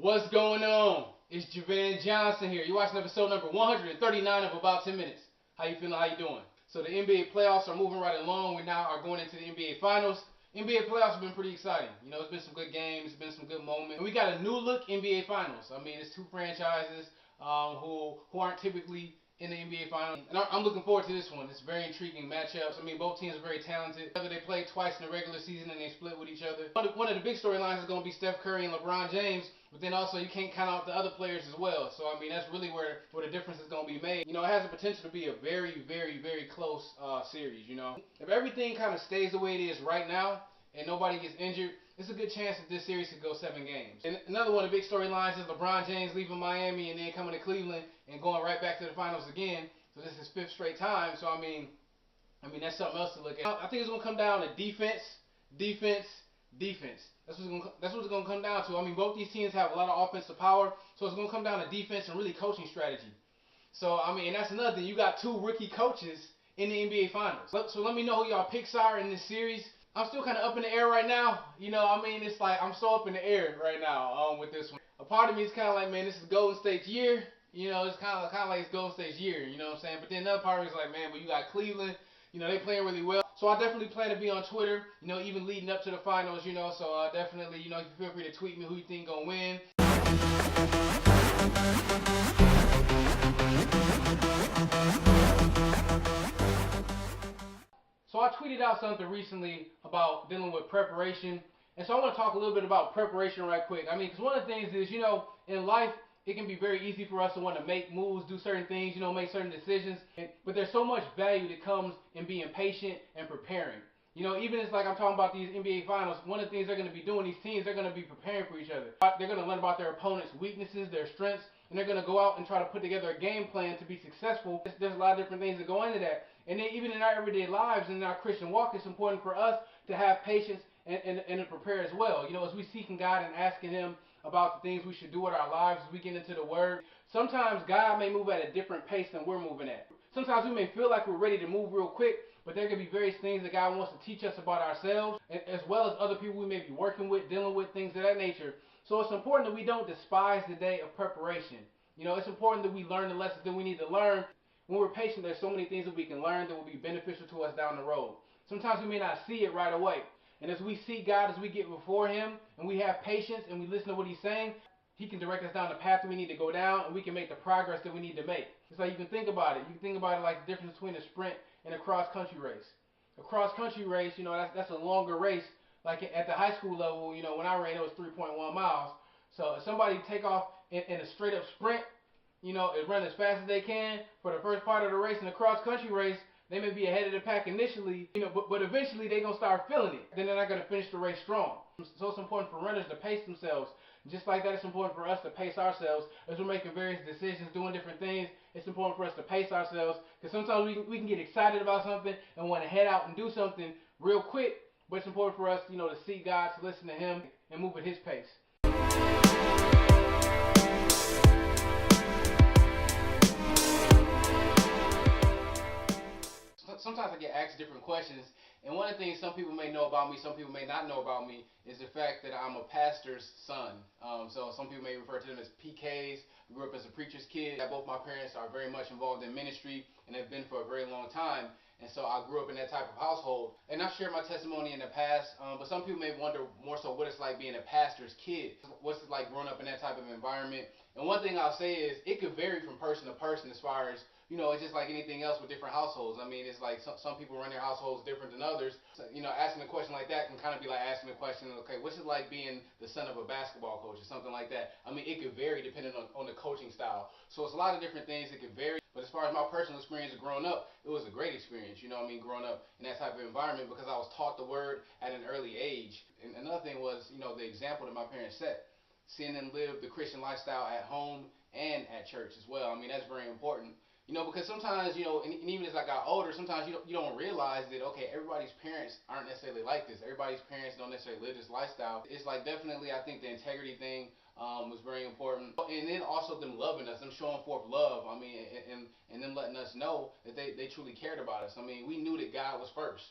What's going on? It's Javan Johnson here. You're watching episode number 139 of About 10 Minutes. How you feeling? How you doing? So the NBA playoffs are moving right along. We now are going into the NBA Finals. NBA playoffs have been pretty exciting. You know, it's been some good games, it's been some good moments. And we got a new look NBA Finals. I mean, it's two franchises who aren't typically in the NBA Finals. And I'm looking forward to this one. It's very intriguing matchups. I mean, both teams are very talented. Whether they played twice in the regular season and they split with each other. One of the big storylines is going to be Steph Curry and LeBron James. But then also you can't count out the other players as well. So, I mean, that's really where the difference is going to be made. You know, it has the potential to be a very, very, very close series, you know. If everything kind of stays the way it is right now and nobody gets injured, it's a good chance that this series could go 7 games. And another one of the big storylines is LeBron James leaving Miami and then coming to Cleveland and going right back to the finals again. So this is his 5th straight time. So, I mean, that's something else to look at. I think it's going to come down to defense. That's what it's going to come down to. I mean, both these teams have a lot of offensive power, so it's going to come down to defense and really coaching strategy. So, I mean, and that's another thing. You got 2 rookie coaches in the NBA Finals. So let me know who y'all picks are in this series. I'm still kind of up in the air right now. You know, I mean, it's like I'm so up in the air right now with this one. A part of me is kind of like, man, this is Golden State's year. You know, it's kind of like it's Golden State's year. You know what I'm saying? But then another part of me is like, man, but you got Cleveland. You know, they playing really well. So I definitely plan to be on Twitter, you know, even leading up to the finals, you know. So definitely, you know, you feel free to tweet me who you think gonna win. So I tweeted out something recently about dealing with preparation. And so I want to talk a little bit about preparation right quick. I mean, because one of the things is, you know, in life, it can be very easy for us to want to make moves, do certain things, you know, make certain decisions. But there's so much value that comes in being patient and preparing. You know, even it's like I'm talking about these NBA Finals, one of the things they're going to be doing, these teams, they're going to be preparing for each other. They're going to learn about their opponent's weaknesses, their strengths, and they're going to go out and try to put together a game plan to be successful. There's a lot of different things that go into that. And then even in our everyday lives and in our Christian walk, it's important for us to have patience and to prepare as well. You know, as we seeking God and asking Him about the things we should do with our lives as we get into the Word. Sometimes God may move at a different pace than we're moving at. Sometimes we may feel like we're ready to move real quick, but there can be various things that God wants to teach us about ourselves, as well as other people we may be working with, dealing with, things of that nature. So it's important that we don't despise the day of preparation. You know, it's important that we learn the lessons that we need to learn. When we're patient, there's so many things that we can learn that will be beneficial to us down the road. Sometimes we may not see it right away. And as we seek God, as we get before Him, and we have patience, and we listen to what He's saying, He can direct us down the path that we need to go down, and we can make the progress that we need to make. It's like you can think about it. You can think about it like the difference between a sprint and a cross-country race. A cross-country race, you know, that's a longer race. Like at the high school level, you know, when I ran, it was 3.1 miles. So if somebody take off in a straight-up sprint, you know, and run as fast as they can for the first part of the race in the cross-country race, they may be ahead of the pack initially, you know, but eventually they're going to start feeling it. Then they're not going to finish the race strong. So it's important for runners to pace themselves. Just like that, it's important for us to pace ourselves as we're making various decisions, doing different things. It's important for us to pace ourselves because sometimes we can get excited about something and want to head out and do something real quick. But it's important for us, you know, to seek God, to listen to Him, and move at His pace. Sometimes I get asked different questions, and one of the things some people may know about me, some people may not know about me, is the fact that I'm a pastor's son. So some people may refer to them as PKs. I grew up as a preacher's kid. Both my parents are very much involved in ministry and have been for a very long time. And so I grew up in that type of household. And I've shared my testimony in the past, but some people may wonder more so what it's like being a pastor's kid. What's it like growing up in that type of environment? And one thing I'll say is it could vary from person to person as far as, you know, it's just like anything else with different households. I mean, it's like some people run their households different than others. So, you know, asking a question like that can kind of be like asking a question, okay, what's it like being the son of a basketball coach or something like that? I mean, it could vary depending on the coaching style. So it's a lot of different things that could vary. But as far as my personal experience of growing up, it was a great experience, you know what I mean, growing up in that type of environment because I was taught the Word at an early age. And another thing was, you know, the example that my parents set. Seeing them live the Christian lifestyle at home and at church as well. I mean, that's very important. You know, because sometimes, you know, and even as I got older, sometimes you don't realize that, okay, everybody's parents aren't necessarily like this. Everybody's parents don't necessarily live this lifestyle. It's like definitely, I think the integrity thing was very important. And then also them loving us, them showing forth love. I mean, and them letting us know that they truly cared about us. I mean, we knew that God was first.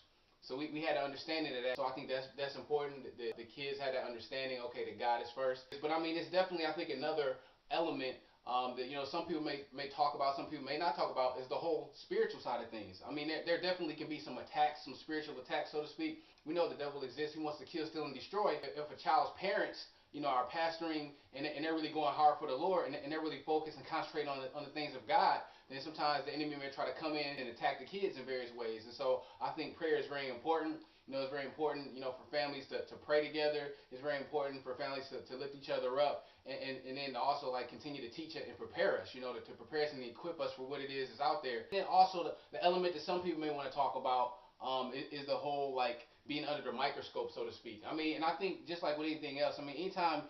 So we had an understanding of that. So I think that's important. The kids had that understanding. Okay, that God is first. But I mean, it's definitely, I think, another element that some people may talk about, some people may not talk about, is the whole spiritual side of things. I mean, there definitely can be some attacks, some spiritual attacks, so to speak. We know the devil exists. He wants to kill, steal, and destroy. If a child's parents, are pastoring and they're really going hard for the Lord and they're really focused and concentrating on the things of God, then sometimes the enemy may try to come in and attack the kids in various ways. And so I think prayer is very important. It's very important, for families to pray together. It's very important for families to lift each other up and then to also like continue to teach it and prepare us, to prepare us and equip us for what it is that's out there. And also the element that some people may want to talk about is the whole like being under the microscope, so to speak. I mean, and I think just like with anything else, I mean, anytime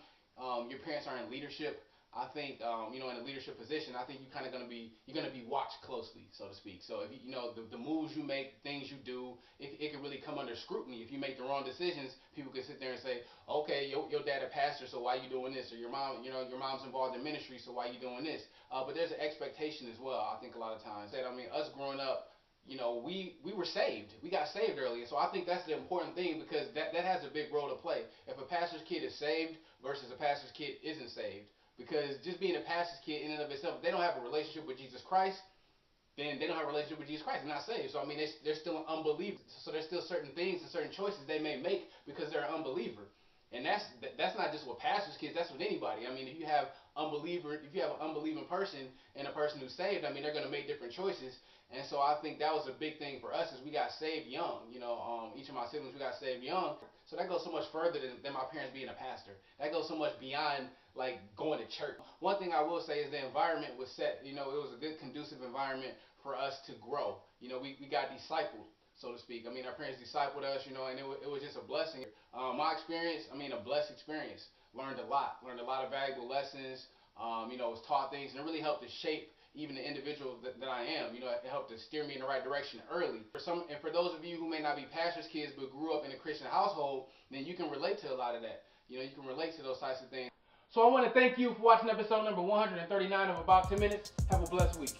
your parents are in leadership, I think in a leadership position, I think you're gonna be watched closely, so to speak. So if the moves you make, things you do, it can really come under scrutiny. If you make the wrong decisions, people can sit there and say, okay, your dad a pastor, so why you doing this? Or your mom, your mom's involved in ministry, so why you doing this? But there's an expectation as well. I think a lot of times that us growing up, we were saved. We got saved early. And so I think that's the important thing, because that has a big role to play. If a pastor's kid is saved versus a pastor's kid isn't saved. Because just being a pastor's kid in and of itself, if they don't have a relationship with Jesus Christ, then they don't have a relationship with Jesus Christ. They're not saved. So I mean, they're still an unbeliever. So there's still certain things and certain choices they may make because they're an unbeliever. And that's not just with pastors' kids. That's with anybody. I mean, if you have an unbelieving person and a person who's saved, I mean, they're going to make different choices. And so I think that was a big thing for us, is we got saved young. Each of my siblings, we got saved young. So that goes so much further than my parents being a pastor. That goes so much beyond like going to church. One thing I will say is the environment was set. It was a good, conducive environment for us to grow. We got discipled, so to speak. I mean, our parents discipled us, and it was just a blessing. My experience, a blessed experience. Learned a lot of valuable lessons. Was taught things, and it really helped to shape even the individual that I am. It helped to steer me in the right direction early. For those of you who may not be pastors' kids but grew up in a Christian household, then you can relate to a lot of that. You can relate to those types of things. So I want to thank you for watching episode number 139 of About 10 Minutes. Have a blessed week.